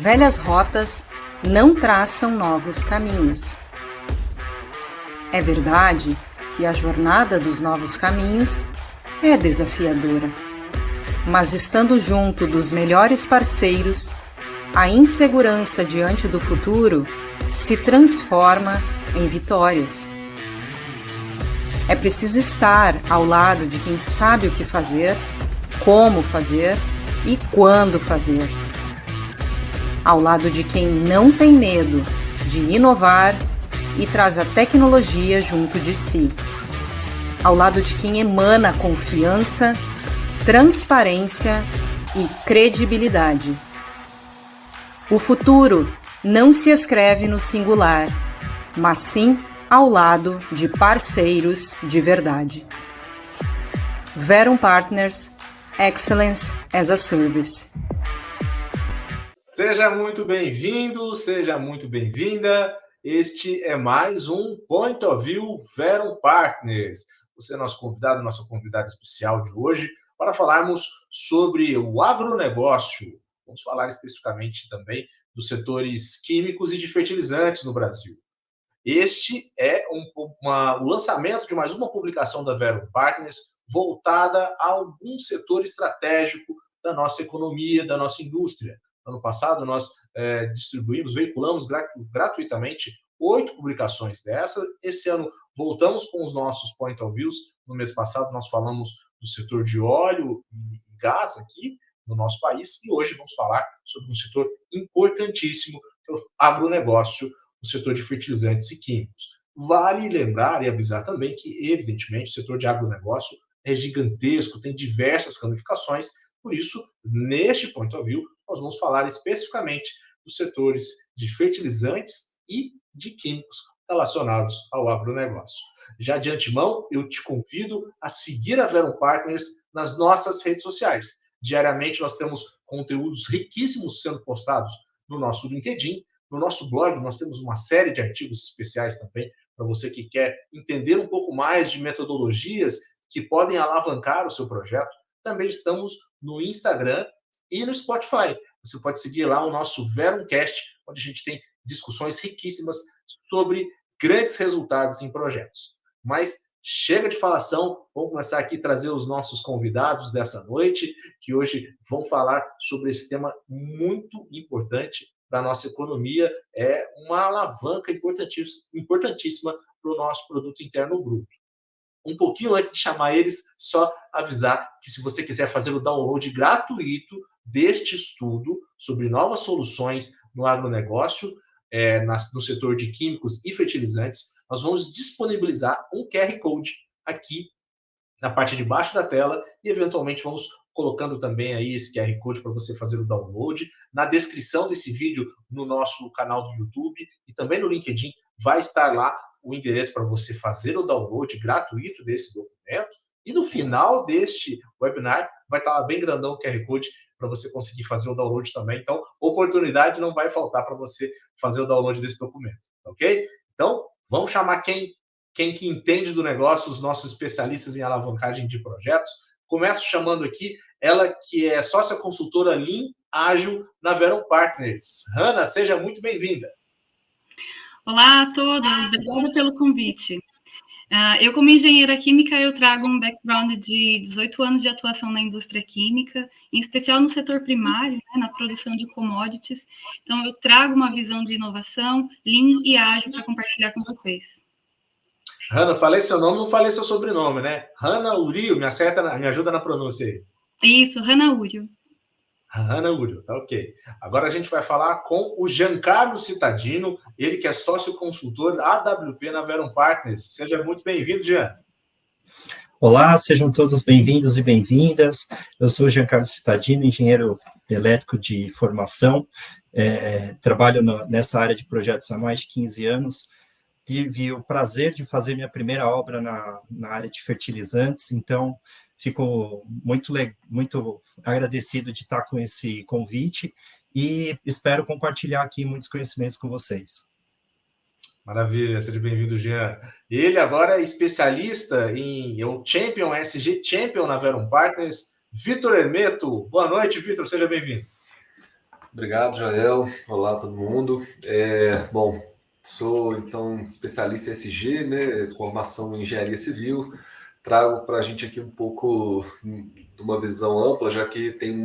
Velhas rotas não traçam novos caminhos. É verdade que a jornada dos novos caminhos é desafiadora, mas estando junto dos melhores parceiros, a insegurança diante do futuro se transforma em vitórias. É preciso estar ao lado de quem sabe o que fazer, como fazer e quando fazer. Ao lado de quem não tem medo de inovar e traz a tecnologia junto de si. Ao lado de quem emana confiança, transparência e credibilidade. O futuro não se escreve no singular, mas sim ao lado de parceiros de verdade. Verum Partners, Excellence as a Service. Seja muito bem-vindo, seja muito bem-vinda. Este é mais um Point of View Verum Partners. Você é nosso convidado, nossa convidada especial de hoje, para falarmos sobre o agronegócio. Vamos falar especificamente também dos setores químicos e de fertilizantes no Brasil. Este é o lançamento de mais uma publicação da Verum Partners voltada a algum setor estratégico da nossa economia, da nossa indústria. Ano passado, nós veiculamos gratuitamente 8 publicações dessas. Esse ano, voltamos com os nossos Point of Views. No mês passado, nós falamos do setor de óleo e gás aqui no nosso país. E hoje vamos falar sobre um setor importantíssimo, que é o agronegócio, o setor de fertilizantes e químicos. Vale lembrar e avisar também que, evidentemente, o setor de agronegócio é gigantesco, tem diversas ramificações. Por isso, neste Point of View, nós vamos falar especificamente dos setores de fertilizantes e de químicos relacionados ao agronegócio. Já de antemão, eu te convido a seguir a Verum Partners nas nossas redes sociais. Diariamente, nós temos conteúdos riquíssimos sendo postados no nosso LinkedIn. No nosso blog, nós temos uma série de artigos especiais também para você que quer entender um pouco mais de metodologias que podem alavancar o seu projeto. Também estamos no Instagram e no Spotify. Você pode seguir lá o nosso Verumcast, onde a gente tem discussões riquíssimas sobre grandes resultados em projetos. Mas chega de falação, vamos começar aqui a trazer os nossos convidados dessa noite, que hoje vão falar sobre esse tema muito importante para a nossa economia, é uma alavanca importantíssima para o nosso produto interno bruto. Um pouquinho antes de chamar eles, só avisar que se você quiser fazer o download gratuito deste estudo sobre novas soluções no agronegócio, no setor de químicos e fertilizantes, nós vamos disponibilizar um QR Code aqui na parte de baixo da tela e, eventualmente, vamos colocando também aí esse QR Code para você fazer o download. Na descrição desse vídeo, no nosso canal do YouTube e também no LinkedIn, vai estar lá o endereço para você fazer o download gratuito desse documento. E no final deste webinar, vai estar lá bem grandão o QR Code para você conseguir fazer o download também. Então, oportunidade não vai faltar para você fazer o download desse documento, ok? Então, vamos chamar quem que entende do negócio, os nossos especialistas em alavancagem de projetos. Começo chamando aqui ela que é sócia consultora Lean Ágil na Verum Partners. Hanna, seja muito bem-vinda. Olá a todos, obrigada pelo convite. Eu, como engenheira química, eu trago um background de 18 anos de atuação na indústria química, em especial no setor primário, na produção de commodities. Então, eu trago uma visão de inovação, Lean e ágil para compartilhar com vocês. Hanna, falei seu nome, não falei seu sobrenome, né? Hanna Urio, me ajuda na pronúncia aí. Isso, Hanna Urio. Hanna Urio, tá ok. Agora a gente vai falar com o Giancarlo Cittadino, ele que é sócio consultor AWP na Verum Partners. Seja muito bem-vindo, Gian. Olá, sejam todos bem-vindos e bem-vindas. Eu sou o Giancarlo Cittadino, engenheiro elétrico de formação. Trabalho nessa área de projetos há mais de 15 anos. Tive o prazer de fazer minha primeira obra na área de fertilizantes, então fico muito agradecido de estar com esse convite e espero compartilhar aqui muitos conhecimentos com vocês. Maravilha, seja bem-vindo, Jean. Ele agora é especialista é o Champion, SG Champion na Verum Partners, Vitor Hermeto. Boa noite, Vitor, seja bem-vindo. Obrigado, Joel. Olá, todo mundo. Bom, sou, então, especialista em ESG, né, formação em engenharia civil. Trago para a gente aqui um pouco de uma visão ampla, já que tenho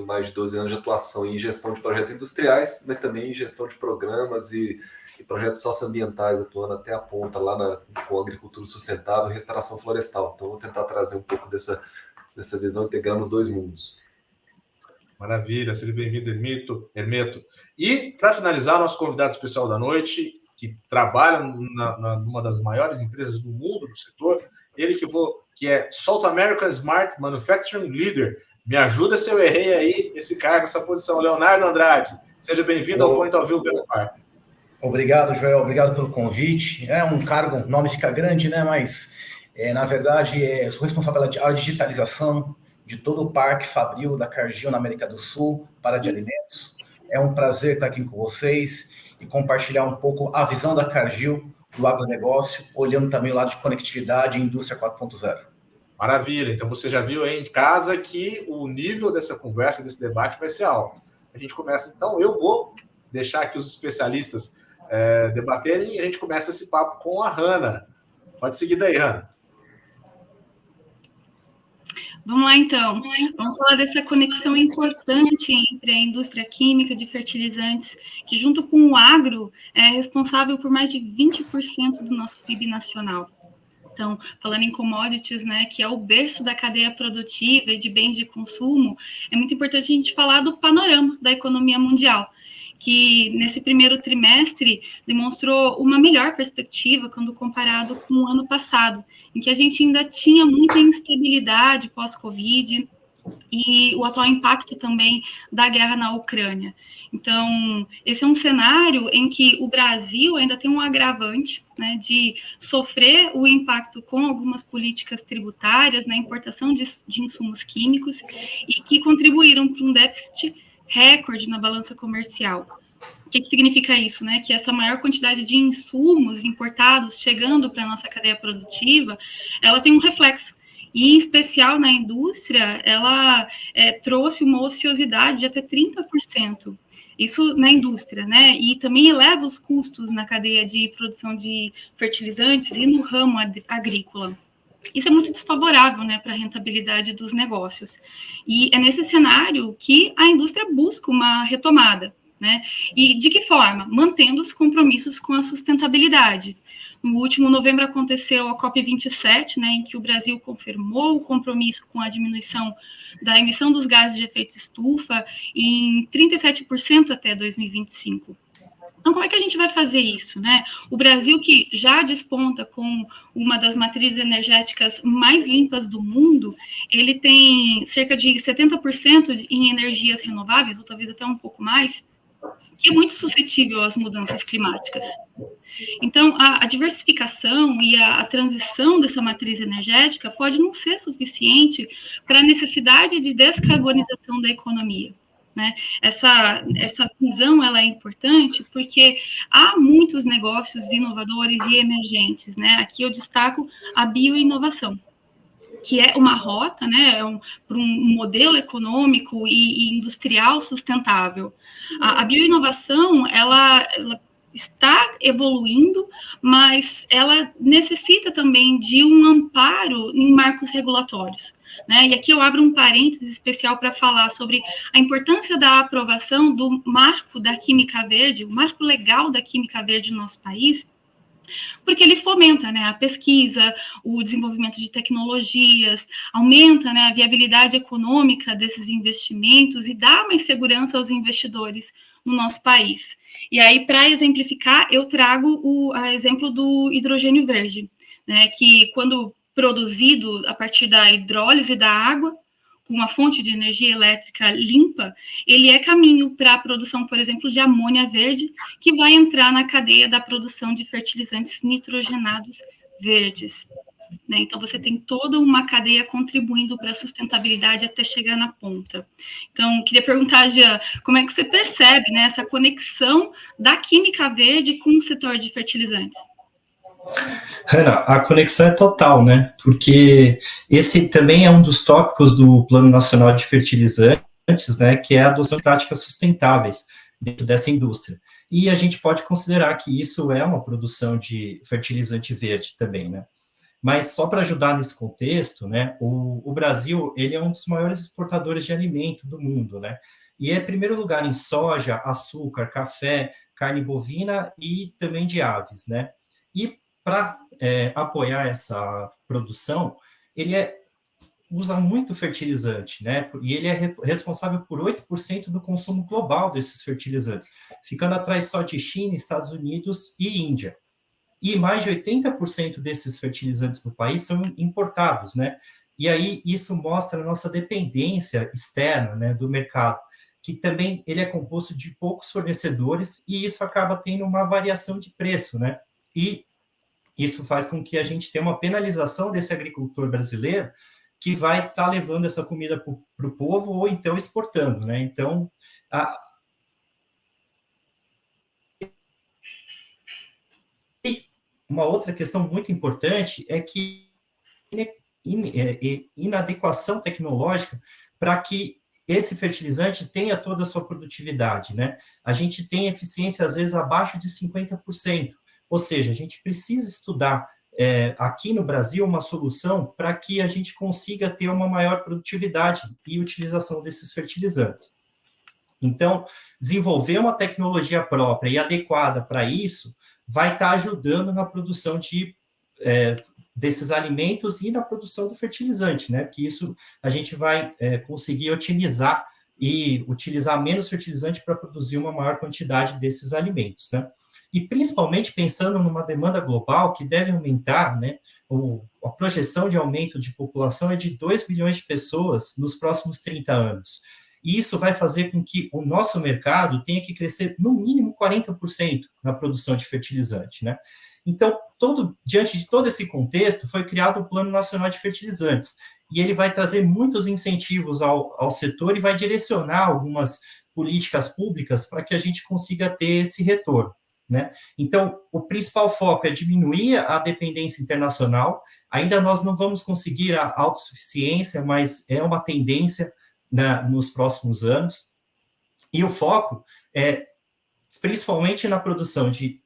mais de 12 anos de atuação em gestão de projetos industriais, mas também em gestão de programas e projetos socioambientais, atuando até a ponta lá com agricultura sustentável e restauração florestal. Então, vou tentar trazer um pouco dessa visão, integrando os dois mundos. Maravilha, seja bem-vindo, Hermeto. E, para finalizar, nosso convidado especial da noite, que trabalha numa das maiores empresas do mundo, do setor, ele que é South American Smart Manufacturing Leader. Me ajuda se eu errei aí esse cargo, essa posição. Leonardo Andrade, seja bem-vindo ao Point of View Verum Partners. Obrigado, Joel, obrigado pelo convite. É um cargo, o nome fica grande, né? Mas, na verdade, sou responsável pela digitalização de todo o Parque Fabril da Cargill na América do Sul, para de alimentos. É um prazer estar aqui com vocês e compartilhar um pouco a visão da Cargill do agronegócio, olhando também o lado de conectividade e indústria 4.0. Maravilha, então você já viu aí em casa que o nível dessa conversa, desse debate vai ser alto. A gente começa, então, eu vou deixar aqui os especialistas debaterem e a gente começa esse papo com a Hanna. Pode seguir daí, Hanna. Vamos lá, então. Vamos falar dessa conexão importante entre a indústria química de fertilizantes, que junto com o agro é responsável por mais de 20% do nosso PIB nacional. Então, falando em commodities, né, que é o berço da cadeia produtiva e de bens de consumo, é muito importante a gente falar do panorama da economia mundial, que nesse primeiro trimestre demonstrou uma melhor perspectiva quando comparado com o ano passado, em que a gente ainda tinha muita instabilidade pós-Covid e o atual impacto também da guerra na Ucrânia. Então, esse é um cenário em que o Brasil ainda tem um agravante, né, de sofrer o impacto com algumas políticas tributárias na importação de insumos químicos e que contribuíram para um déficit recorde na balança comercial. O que significa isso, né? Que essa maior quantidade de insumos importados chegando para a nossa cadeia produtiva, ela tem um reflexo. E, em especial na indústria, ela trouxe uma ociosidade de até 30%. Isso na indústria, né? E também eleva os custos na cadeia de produção de fertilizantes e no ramo agrícola. Isso é muito desfavorável, né, para a rentabilidade dos negócios. E é nesse cenário que a indústria busca uma retomada, né? E de que forma? Mantendo os compromissos com a sustentabilidade. No último novembro aconteceu a COP27, né, em que o Brasil confirmou o compromisso com a diminuição da emissão dos gases de efeito estufa em 37% até 2025. Então, como é que a gente vai fazer isso, né? O Brasil, que já desponta com uma das matrizes energéticas mais limpas do mundo, ele tem cerca de 70% em energias renováveis, ou talvez até um pouco mais, que é muito suscetível às mudanças climáticas. Então, a diversificação e a transição dessa matriz energética pode não ser suficiente para a necessidade de descarbonização da economia. Né? Essa visão ela é importante porque há muitos negócios inovadores e emergentes. Né? Aqui eu destaco a bioinovação, que é uma rota, né, para um modelo econômico e industrial sustentável. A bioinovação ela está evoluindo, mas ela necessita também de um amparo em marcos regulatórios. Né? E aqui eu abro um parênteses especial para falar sobre a importância da aprovação do marco da química verde, o marco legal da química verde no nosso país, porque ele fomenta, né, a pesquisa, o desenvolvimento de tecnologias, aumenta, né, a viabilidade econômica desses investimentos e dá mais segurança aos investidores no nosso país. E aí, para exemplificar, eu trago o exemplo do hidrogênio verde, né, que quando produzido a partir da hidrólise da água, com uma fonte de energia elétrica limpa, ele é caminho para a produção, por exemplo, de amônia verde, que vai entrar na cadeia da produção de fertilizantes nitrogenados verdes. Né? Então, você tem toda uma cadeia contribuindo para a sustentabilidade até chegar na ponta. Então, queria perguntar, Jean, como é que você percebe, né, essa conexão da química verde com o setor de fertilizantes? Hanna, a conexão é total, né? Porque esse também é um dos tópicos do Plano Nacional de Fertilizantes, antes, né, que é a adoção de práticas sustentáveis dentro dessa indústria. E a gente pode considerar que isso é uma produção de fertilizante verde também, né? Mas só para ajudar nesse contexto, né, o Brasil, ele é um dos maiores exportadores de alimento do mundo, né? E é em primeiro lugar em soja, açúcar, café, carne bovina e também de aves, né? E para apoiar essa produção, ele usa muito fertilizante, né? E ele é responsável por 8% do consumo global desses fertilizantes, ficando atrás só de China, Estados Unidos e Índia. E mais de 80% desses fertilizantes no país são importados, né? E aí isso mostra a nossa dependência externa, né, do mercado, que também ele é composto de poucos fornecedores e isso acaba tendo uma variação de preço, né? E isso faz com que a gente tenha uma penalização desse agricultor brasileiro que vai estar levando essa comida para o povo ou então exportando, né? Então, uma outra questão muito importante é que inadequação tecnológica para que esse fertilizante tenha toda a sua produtividade, né? A gente tem eficiência, às vezes, abaixo de 50%, ou seja, a gente precisa estudar aqui no Brasil uma solução para que a gente consiga ter uma maior produtividade e utilização desses fertilizantes. Então, desenvolver uma tecnologia própria e adequada para isso vai estar ajudando na produção desses alimentos e na produção do fertilizante, né? Que isso a gente vai conseguir otimizar e utilizar menos fertilizante para produzir uma maior quantidade desses alimentos, né? E principalmente pensando numa demanda global que deve aumentar, né? A projeção de aumento de população é de 2 bilhões de pessoas nos próximos 30 anos. E isso vai fazer com que o nosso mercado tenha que crescer no mínimo 40% na produção de fertilizante, né? Então, diante de todo esse contexto, foi criado o Plano Nacional de Fertilizantes, e ele vai trazer muitos incentivos ao setor e vai direcionar algumas políticas públicas para que a gente consiga ter esse retorno, né? Então, o principal foco é diminuir a dependência internacional. Ainda nós não vamos conseguir a autossuficiência, mas é uma tendência nos próximos anos. E o foco é principalmente na produção de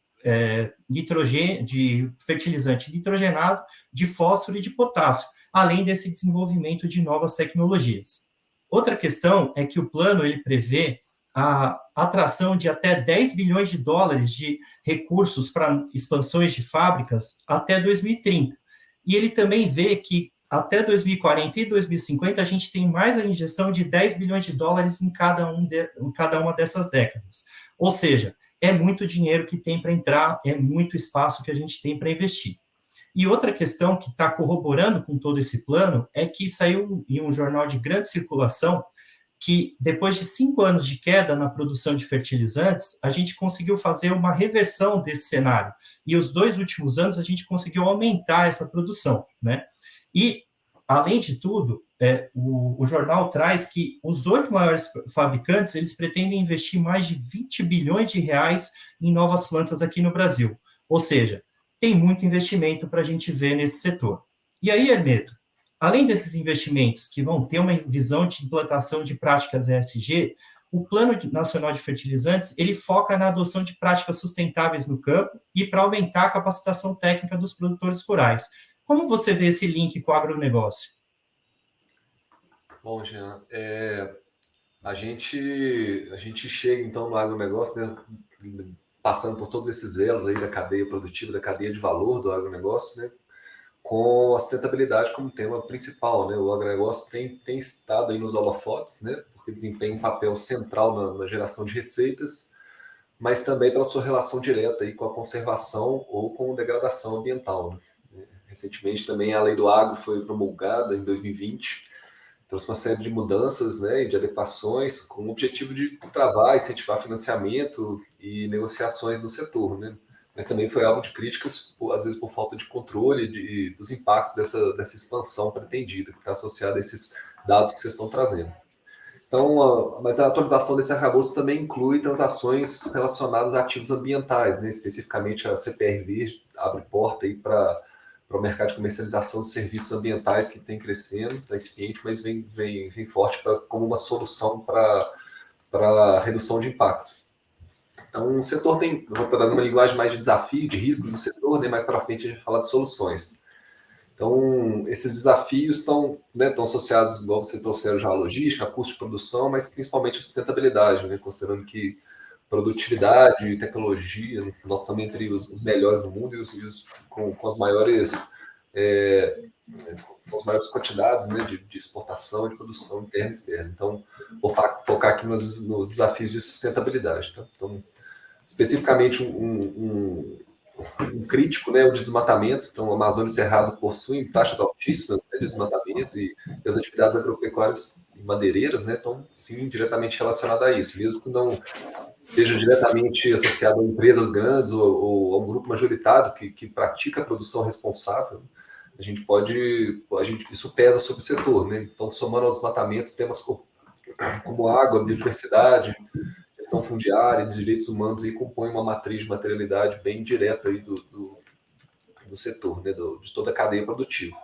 nitrogênio, de fertilizante nitrogenado, de fósforo e de potássio, além desse desenvolvimento de novas tecnologias. Outra questão é que o plano ele prevê a atração de até 10 bilhões de dólares de recursos para expansões de fábricas até 2030. E ele também vê que até 2040 e 2050 a gente tem mais a injeção de 10 bilhões de dólares em cada uma dessas décadas. Ou seja, é muito dinheiro que tem para entrar, é muito espaço que a gente tem para investir. E outra questão que está corroborando com todo esse plano é que saiu em um jornal de grande circulação que depois de 5 anos de queda na produção de fertilizantes, a gente conseguiu fazer uma reversão desse cenário. E os 2 últimos anos a gente conseguiu aumentar essa produção, né? E, além de tudo, o jornal traz que os 8 maiores fabricantes, eles pretendem investir mais de 20 bilhões de reais em novas plantas aqui no Brasil. Ou seja, tem muito investimento para a gente ver nesse setor. E aí, Hermeto, além desses investimentos que vão ter uma visão de implantação de práticas ESG, o Plano Nacional de Fertilizantes, ele foca na adoção de práticas sustentáveis no campo e para aumentar a capacitação técnica dos produtores rurais. Como você vê esse link com o agronegócio? Bom, Jean, a gente chega, então, no agronegócio, né, passando por todos esses elos aí da cadeia produtiva, da cadeia de valor do agronegócio, né, com a sustentabilidade como tema principal, né? O agronegócio tem estado aí nos holofotes, né? Porque desempenha um papel central na geração de receitas, mas também pela sua relação direta aí com a conservação ou com a degradação ambiental, né? Recentemente também a Lei do Agro foi promulgada em 2020, trouxe uma série de mudanças, né, e de adequações com o objetivo de destravar, incentivar financiamento e negociações no setor, né? Mas também foi alvo de críticas, às vezes por falta de controle dos impactos dessa expansão pretendida, que está associada a esses dados que vocês estão trazendo. Então, mas a atualização desse arcabouço também inclui transações relacionadas a ativos ambientais, né? Especificamente a CPR Verde abre porta para o mercado de comercialização de serviços ambientais que tem crescendo, está incipiente, mas vem forte como uma solução para redução de impacto. Então, o setor tem, eu vou trazer uma linguagem mais de desafio, de riscos do setor, né? Mais para frente a gente vai falar de soluções. Então, esses desafios estão associados, igual vocês trouxeram já, à logística, a custo de produção, mas principalmente a sustentabilidade, né? Considerando que produtividade e tecnologia, nós estamos entre os melhores do mundo e com as maiores quantidades, né, de exportação e de produção interna e externa. Então, vou focar aqui nos desafios de sustentabilidade. Tá? Então, especificamente um crítico, né, o de desmatamento. Então, o Amazônia e Cerrado possuem taxas altíssimas, né, de desmatamento e as atividades agropecuárias e madeireiras, né, estão, sim, diretamente relacionadas a isso, mesmo que não seja diretamente associado a empresas grandes ou a um grupo majoritário que pratica a produção responsável. Isso pesa sobre o setor, né? Então, somando ao desmatamento, temas como água, biodiversidade, gestão fundiária, direitos humanos, aí compõem uma matriz de materialidade bem direta aí do setor, né? De toda a cadeia produtiva.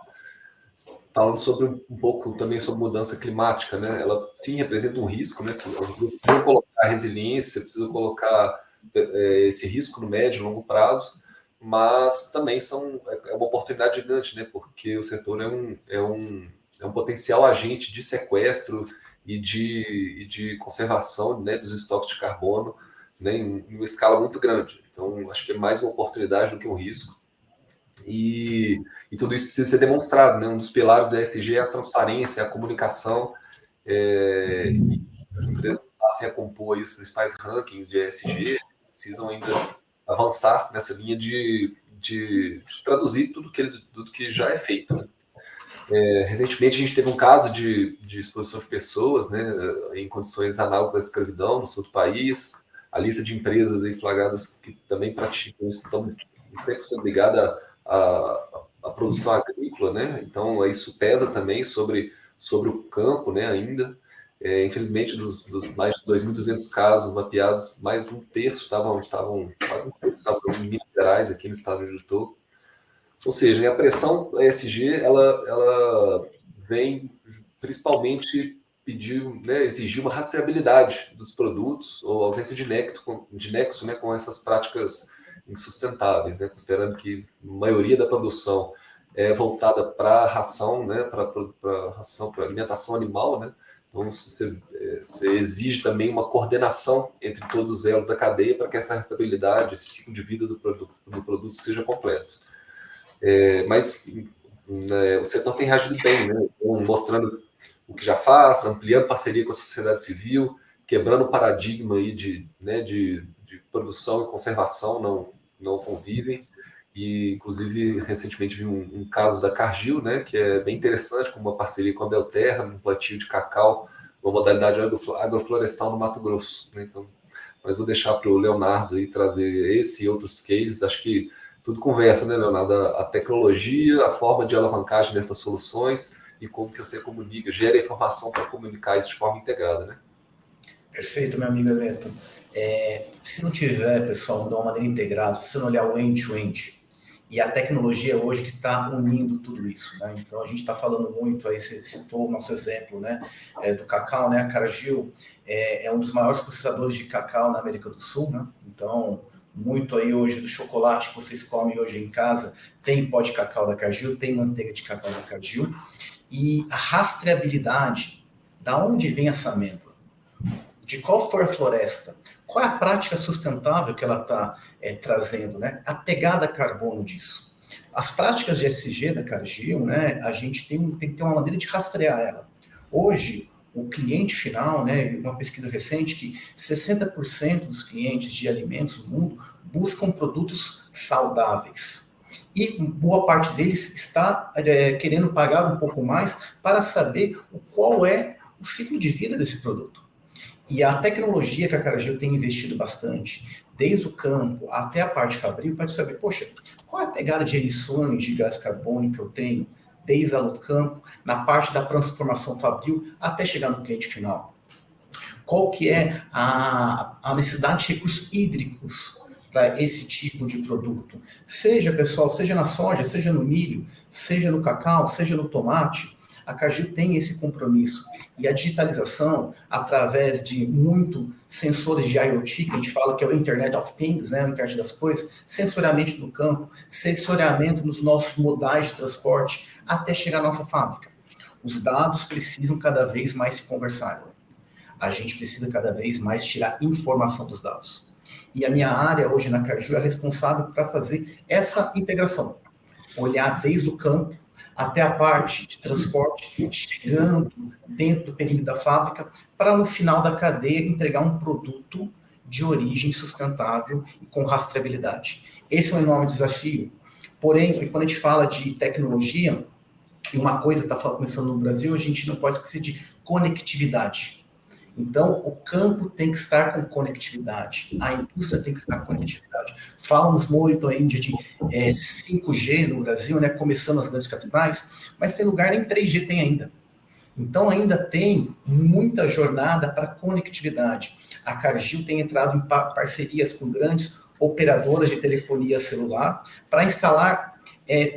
Falando sobre um pouco também sobre mudança climática, né? Ela sim representa um risco, né? Precisa colocar resiliência, precisa colocar esse risco no médio e longo prazo, mas também é uma oportunidade gigante, né? Porque o setor é um potencial agente de sequestro e de conservação, né, dos estoques de carbono, né, em uma escala muito grande. Então, acho que é mais uma oportunidade do que um risco. E tudo isso precisa ser demonstrado, né? Um dos pilares do ESG é a transparência, a comunicação, e as empresas passem a compor aí os principais rankings de ESG, precisam ainda avançar nessa linha de traduzir tudo que já é feito. Né? Recentemente, a gente teve um caso de exposição de pessoas, né, em condições análogas à escravidão no sul do país. A lista de empresas aí flagradas que também praticam isso estão 100% ligada à produção agrícola, né? Então, isso pesa também sobre o campo, né, ainda. Infelizmente, dos mais de 2.200 casos mapeados, mais de um terço estavam quase um terço estavam em Minas Gerais, aqui no estado onde eu estou. Ou seja, a pressão ESG, ela vem principalmente exigir uma rastreabilidade dos produtos ou ausência de nexo, né, com essas práticas insustentáveis, né, considerando que a maioria da produção é voltada para ração, né, para alimentação animal, né. Então, você exige também uma coordenação entre todos os elos da cadeia para que essa rastreabilidade, esse ciclo de vida do produto seja completo. Mas o setor tem reagido bem, né? Mostrando o que já faz, ampliando parceria com a sociedade civil, quebrando o paradigma aí de produção e conservação não convivem. E, inclusive, recentemente vi um caso da Cargill, né, que é bem interessante, com uma parceria com a Belterra, um plantio de cacau, uma modalidade agroflorestal no Mato Grosso. Né? Então, mas vou deixar para o Leonardo aí trazer esse e outros cases. Acho que tudo conversa, né, Leonardo? A tecnologia, a forma de alavancagem dessas soluções e como que você comunica, gera informação para comunicar isso de forma integrada, né? Perfeito, meu amigo Everton. Se não tiver, pessoal, de uma maneira integrada, se você não olhar o end-to-end, e a tecnologia hoje que está unindo tudo isso, né? Então, a gente está falando muito, aí você citou o nosso exemplo, né, do cacau, né? A Cargill é um dos maiores processadores de cacau na América do Sul, né? Então, muito aí hoje do chocolate que vocês comem hoje em casa, tem pó de cacau da Cargill, tem manteiga de cacau da Cargill, e a rastreabilidade, da onde vem essa amêndoa? De qual foi a floresta? Qual é a prática sustentável que ela está trazendo, né? A pegada carbono disso. As práticas de ESG da Cargill, né, a gente tem que ter uma maneira de rastrear ela. Hoje, o cliente final, né, uma pesquisa recente, que 60% dos clientes de alimentos no mundo buscam produtos saudáveis. E boa parte deles está querendo pagar um pouco mais para saber qual é o ciclo de vida desse produto. E a tecnologia que a Cargill tem investido bastante, desde o campo até a parte fabril, para saber, poxa, qual é a pegada de emissões de gás carbônico que eu tenho, desde a do campo, na parte da transformação fabril, até chegar no cliente final. Qual que é a necessidade de recursos hídricos para esse tipo de produto. Seja, pessoal, seja na soja, seja no milho, seja no cacau, seja no tomate, a Cargill tem esse compromisso. E a digitalização, através de muito sensores de IoT, que a gente fala que é o Internet of Things, né, o Internet das Coisas, sensoriamento no campo, sensoriamento nos nossos modais de transporte, até chegar à nossa fábrica. Os dados precisam cada vez mais se conversar. A gente precisa cada vez mais tirar informação dos dados. E a minha área hoje na Cargill é responsável para fazer essa integração. Olhar desde o campo até a parte de transporte, chegando dentro do perímetro da fábrica, para no final da cadeia entregar um produto de origem sustentável e com rastreabilidade. Esse é um enorme desafio. Porém, quando a gente fala de tecnologia, e uma coisa que está começando no Brasil, a gente não pode esquecer de conectividade. Então, o campo tem que estar com conectividade, a indústria tem que estar com conectividade. Falamos muito ainda de 5G no Brasil, né, começando nas grandes capitais, mas tem lugar nem 3G tem ainda. Então, ainda tem muita jornada para conectividade. A Cargill tem entrado em parcerias com grandes operadoras de telefonia celular para instalar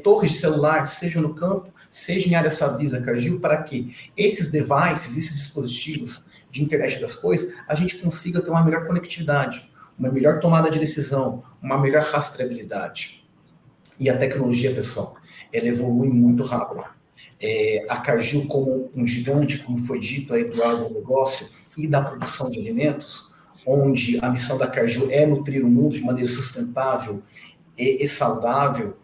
torres de celular, seja no campo, seja em áreas fabris da Cargill, para que esses devices, esses dispositivos de internet das coisas, a gente consiga ter uma melhor conectividade, uma melhor tomada de decisão, uma melhor rastreabilidade. E a tecnologia, pessoal, ela evolui muito rápido. A Cargill, como um gigante, como foi dito aí do agronegócio e da produção de alimentos, onde a missão da Cargill é nutrir o mundo de maneira sustentável e saudável,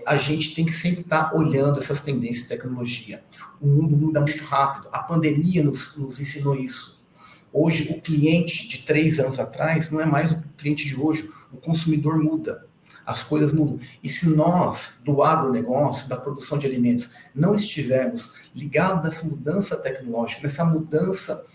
a gente tem que sempre estar olhando essas tendências de tecnologia. O mundo muda muito rápido. A pandemia nos ensinou isso. Hoje, o cliente de 3 anos atrás não é mais o cliente de hoje. O consumidor muda. As coisas mudam. E se nós, do agronegócio, da produção de alimentos, não estivermos ligados nessa mudança tecnológica, nessa mudança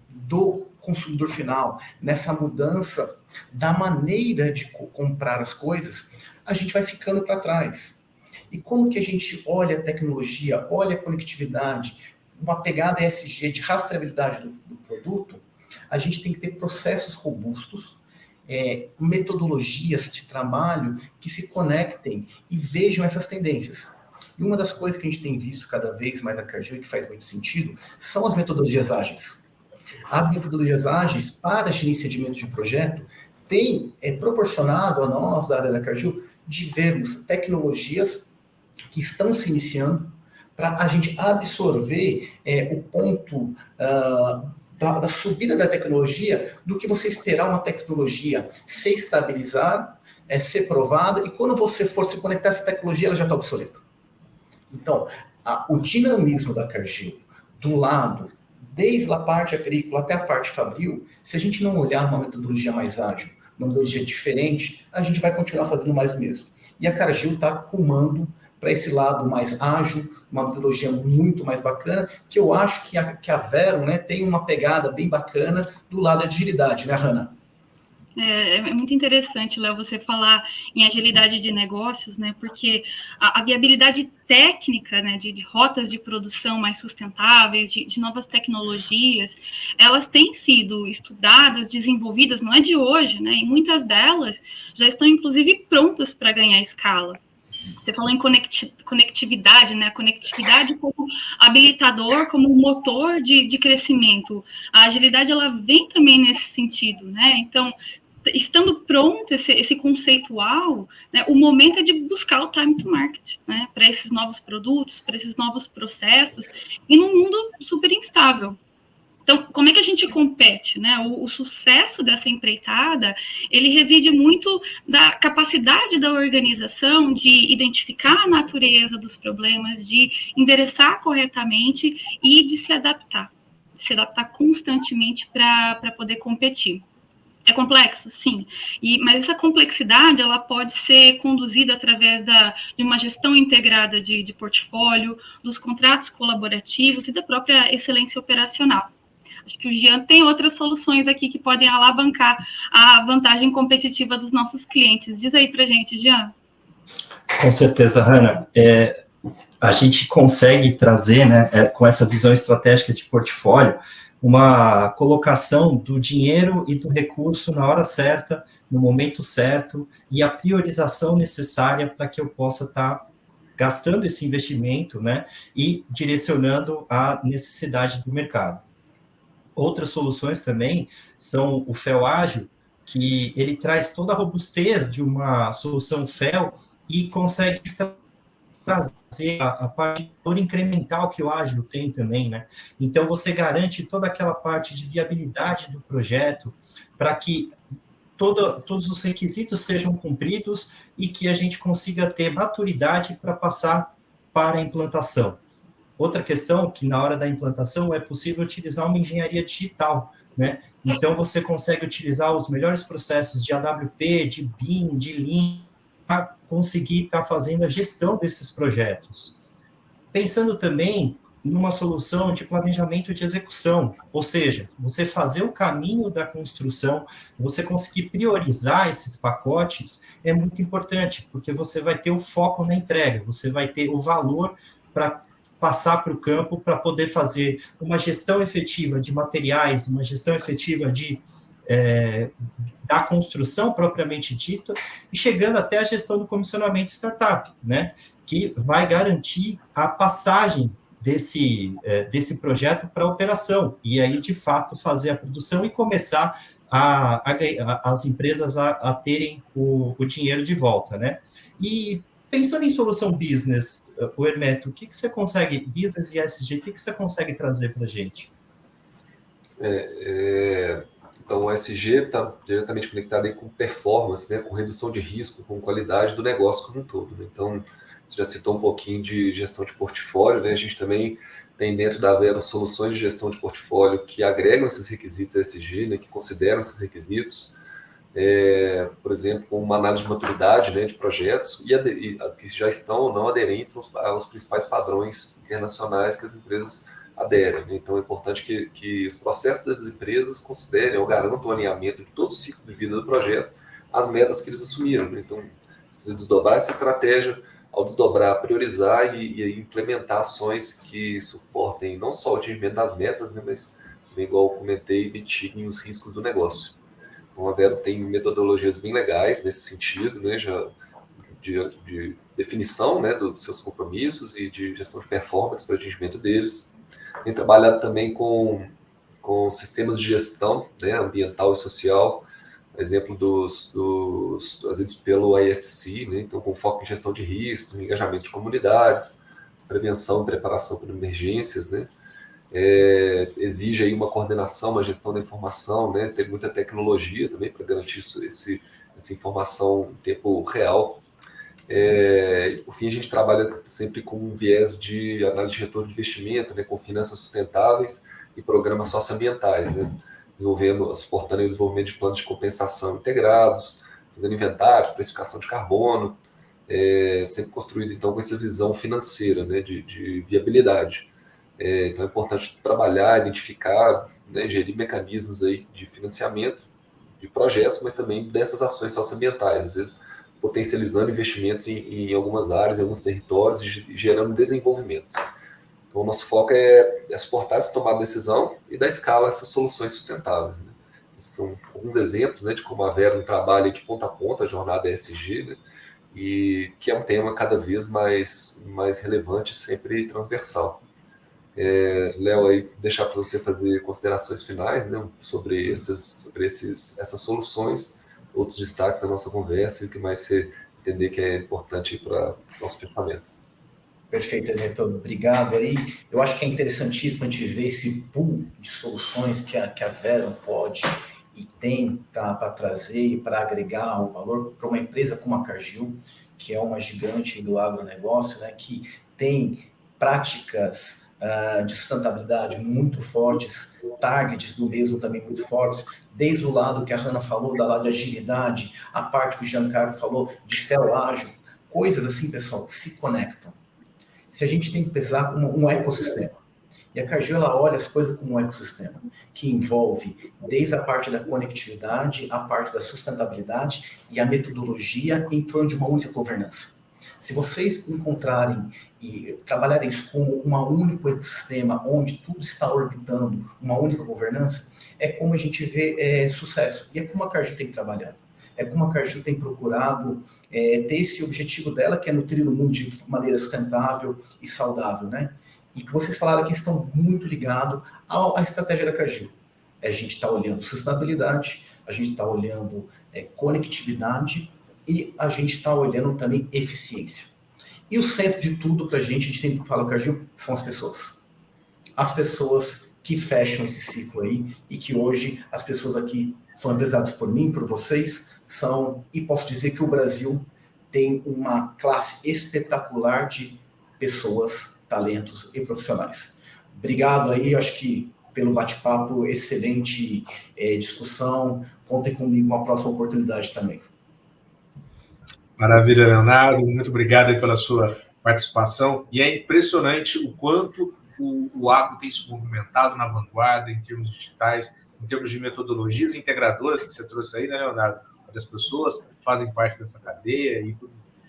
do consumidor final, nessa mudança da maneira de comprar as coisas, a gente vai ficando para trás. E como que a gente olha a tecnologia, olha a conectividade, uma pegada ESG de rastreabilidade do produto, a gente tem que ter processos robustos, metodologias de trabalho que se conectem e vejam essas tendências. E uma das coisas que a gente tem visto cada vez mais na Cargill e que faz muito sentido são as metodologias ágeis. As metodologias ágeis para gerenciamento de projeto têm proporcionado a nós, da área da Cargill, de vermos tecnologias que estão se iniciando para a gente absorver o ponto da subida da tecnologia, do que você esperar uma tecnologia se estabilizar, ser provada, e quando você for se conectar a essa tecnologia, ela já está obsoleta. Então, o dinamismo da Cargill, do lado, desde a parte agrícola até a parte fabril, se a gente não olhar uma metodologia mais ágil, uma metodologia diferente, a gente vai continuar fazendo mais o mesmo. E a Cargill está rumando para esse lado mais ágil, uma metodologia muito mais bacana, que eu acho que a Verum, né, tem uma pegada bem bacana do lado da agilidade, né, Hannah? É muito interessante, Léo, você falar em agilidade de negócios, né? Porque a viabilidade técnica, né, de rotas de produção mais sustentáveis, de novas tecnologias, elas têm sido estudadas, desenvolvidas, não é de hoje, né? E muitas delas já estão, inclusive, prontas para ganhar escala. Você falou em conectividade, né? A conectividade como habilitador, como motor de crescimento. A agilidade, ela vem também nesse sentido, né? Então, estando pronto esse conceitual, né, o momento é de buscar o time to market, né, para esses novos produtos, para esses novos processos, e num mundo super instável. Então, como é que a gente compete, né? O sucesso dessa empreitada, ele reside muito da capacidade da organização de identificar a natureza dos problemas, de endereçar corretamente e de se adaptar constantemente para poder competir. É complexo? Sim. Mas essa complexidade, ela pode ser conduzida através de uma gestão integrada de portfólio, dos contratos colaborativos e da própria excelência operacional. Acho que o Jean tem outras soluções aqui que podem alavancar a vantagem competitiva dos nossos clientes. Diz aí para a gente, Jean. Com certeza, Hannah. A gente consegue trazer, né, com essa visão estratégica de portfólio, uma colocação do dinheiro e do recurso na hora certa, no momento certo, e a priorização necessária para que eu possa estar gastando esse investimento, né, e direcionando a necessidade do mercado. Outras soluções também são o FEL Ágil, que ele traz toda a robustez de uma solução FEL e consegue trazer a parte de valor incremental que o Ágil tem também, né? Então, você garante toda aquela parte de viabilidade do projeto para que todos os requisitos sejam cumpridos e que a gente consiga ter maturidade para passar para a implantação. Outra questão que na hora da implantação é possível utilizar uma engenharia digital, né? Então, você consegue utilizar os melhores processos de AWP, de BIM, de Lean, para conseguir estar fazendo a gestão desses projetos. Pensando também numa solução de planejamento de execução, ou seja, você fazer o caminho da construção, você conseguir priorizar esses pacotes é muito importante, porque você vai ter o foco na entrega, você vai ter o valor para passar para o campo para poder fazer uma gestão efetiva de materiais, uma gestão efetiva da construção propriamente dita, e chegando até a gestão do comissionamento startup, né, que vai garantir a passagem desse projeto para a operação, e aí, de fato, fazer a produção e começar as empresas a terem o dinheiro de volta, né? E pensando em solução business, o Hermeto, o que você consegue, business e ESG, o que você consegue trazer para a gente? Então, o ESG está diretamente conectado aí com performance, né, com redução de risco, com qualidade do negócio como um todo. Né? Então, você já citou um pouquinho de gestão de portfólio, né? A gente também tem dentro da Vero soluções de gestão de portfólio que agregam esses requisitos ESG, né, que consideram esses requisitos, por exemplo, com uma análise de maturidade, né, de projetos que já estão ou não aderentes aos principais padrões internacionais que as empresas aderem. Né? Então, é importante que os processos das empresas considerem ou garantam o alinhamento de todo o ciclo de vida do projeto às metas que eles assumiram. Né? Então, precisa desdobrar essa estratégia, ao desdobrar, priorizar e implementar ações que suportem não só o atingimento das metas, né, mas, igual eu comentei, mitiguem os riscos do negócio. Então, a Vero tem metodologias bem legais nesse sentido, né, já de definição, né, dos seus compromissos e de gestão de performance para o atingimento deles. Tem trabalhado também com sistemas de gestão, né, ambiental e social, exemplo trazidos pelo IFC, né, então com foco em gestão de riscos, engajamento de comunidades, prevenção e preparação para emergências, né, exige aí uma coordenação, uma gestão da informação, né, tem muita tecnologia também para garantir essa informação em tempo real. Por fim, a gente trabalha sempre com um viés de análise de retorno de investimento, né, com finanças sustentáveis e programas socioambientais, né, suportando o desenvolvimento de planos de compensação integrados, fazendo inventários, precificação de carbono, sempre construído então com essa visão financeira, né, de viabilidade. Então é importante trabalhar, identificar, né, gerir mecanismos aí de financiamento de projetos, mas também dessas ações socioambientais, às vezes potencializando investimentos em algumas áreas, em alguns territórios e gerando desenvolvimento. Então, o nosso foco é suportar essa tomada de decisão e dar escala a essas soluções sustentáveis. Né? Esses são alguns exemplos, né, de como a Vero trabalha de ponta a ponta a jornada ESG, né, e que é um tema cada vez mais relevante, sempre transversal. Léo, aí deixar para você fazer considerações finais, né, sobre essas soluções, outros destaques da nossa conversa e o que mais você entender que é importante para o nosso pensamento. Perfeito, Hermeto. Obrigado aí. Eu acho que é interessantíssimo a gente ver esse pool de soluções que a Vero pode e tem para trazer e para agregar o valor para uma empresa como a Cargill, que é uma gigante do agronegócio, né, que tem práticas de sustentabilidade muito fortes, targets do mesmo também muito fortes, desde o lado que a Hanna falou, da lado de agilidade, a parte que o Giancarlo falou de FEL ágil, coisas assim, pessoal, se conectam. Se a gente tem que pensar como um ecossistema. E a Cargill, ela olha as coisas como um ecossistema, que envolve desde a parte da conectividade, a parte da sustentabilidade e a metodologia em torno de uma única governança. Se vocês encontrarem e trabalhar isso como um único ecossistema, onde tudo está orbitando, uma única governança, é como a gente vê sucesso. E é como a Cargill tem trabalhado. É como a Cargill tem procurado ter esse objetivo dela, que é nutrir o mundo de maneira sustentável e saudável, né? E que vocês falaram que estão muito ligados à estratégia da Cargill. A gente está olhando sustentabilidade, a gente está olhando conectividade e a gente está olhando também eficiência. E o centro de tudo para a gente sempre fala, Cargill, são as pessoas. As pessoas que fecham esse ciclo aí e que hoje as pessoas aqui são representadas por mim, por vocês, e posso dizer que o Brasil tem uma classe espetacular de pessoas, talentos e profissionais. Obrigado aí, acho que pelo bate-papo, excelente discussão. Contem comigo uma próxima oportunidade também. Maravilha, Leonardo. Muito obrigado aí pela sua participação. E é impressionante o quanto o agro tem se movimentado na vanguarda em termos digitais, em termos de metodologias integradoras que você trouxe aí, né, Leonardo? Onde as pessoas fazem parte dessa cadeia e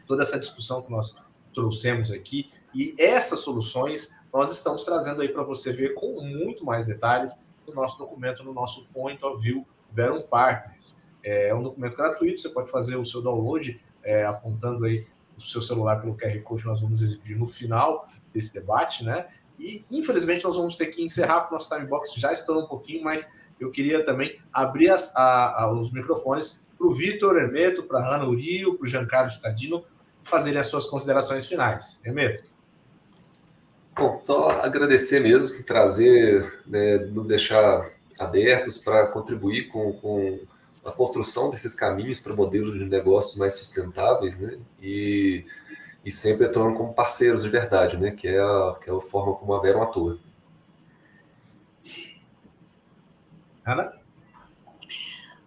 toda essa discussão que nós trouxemos aqui. E essas soluções nós estamos trazendo aí para você ver com muito mais detalhes no nosso documento, no nosso Point of View Verum Partners. É um documento gratuito, você pode fazer o seu download apontando aí o seu celular pelo QR Code que nós vamos exibir no final desse debate, né? E, infelizmente, nós vamos ter que encerrar, porque o nosso time box já estourou um pouquinho, mas eu queria também abrir os microfones para o Vitor Hermeto, para a Hanna Urio, para o Giancarlo Cittadino fazerem as suas considerações finais. Hermeto. Bom, só agradecer mesmo, trazer, nos deixar abertos para contribuir com a construção desses caminhos para modelos de negócios mais sustentáveis, né? E sempre atuando como parceiros de verdade, né? Que é a forma como a Verum atua. Ana?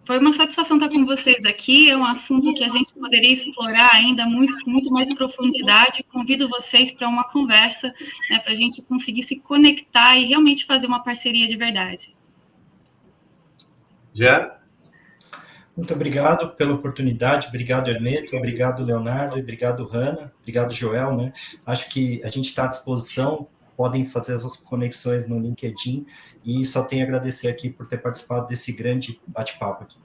Foi uma satisfação estar com vocês aqui. É um assunto que a gente poderia explorar ainda com muito mais profundidade. Convido vocês para uma conversa, né, para a gente conseguir se conectar e realmente fazer uma parceria de verdade. Já? Muito obrigado pela oportunidade, obrigado, Hermeto, obrigado, Leonardo, obrigado, Hanna, obrigado, Joel, né? Acho que a gente está à disposição, podem fazer essas conexões no LinkedIn e só tenho a agradecer aqui por ter participado desse grande bate-papo aqui.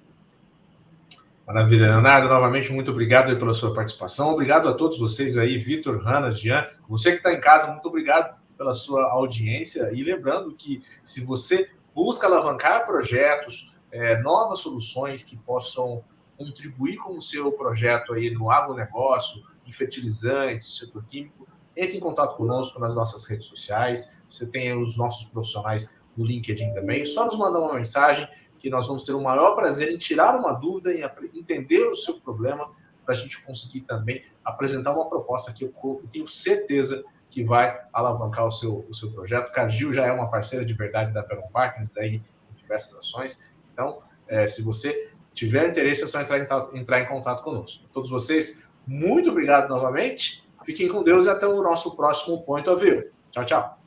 Maravilha, Leonardo, novamente muito obrigado aí pela sua participação, obrigado a todos vocês aí, Vitor, Hanna, Jean, você que está em casa, muito obrigado pela sua audiência e lembrando que se você busca alavancar projetos, novas soluções que possam contribuir com o seu projeto aí no agronegócio, em fertilizantes, no setor químico, entre em contato conosco nas nossas redes sociais, você tem os nossos profissionais no LinkedIn também, só nos mandar uma mensagem que nós vamos ter o maior prazer em tirar uma dúvida, em entender o seu problema, para a gente conseguir também apresentar uma proposta que eu tenho certeza que vai alavancar o seu projeto. Cargill já é uma parceira de verdade da Verum Partners aí em diversas ações. Então, se você tiver interesse, é só entrar em contato conosco. A todos vocês, muito obrigado novamente. Fiquem com Deus e até o nosso próximo Point of View. Tchau, tchau.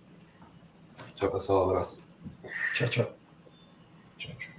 Tchau, pessoal. Um abraço. Tchau, tchau. Tchau, tchau.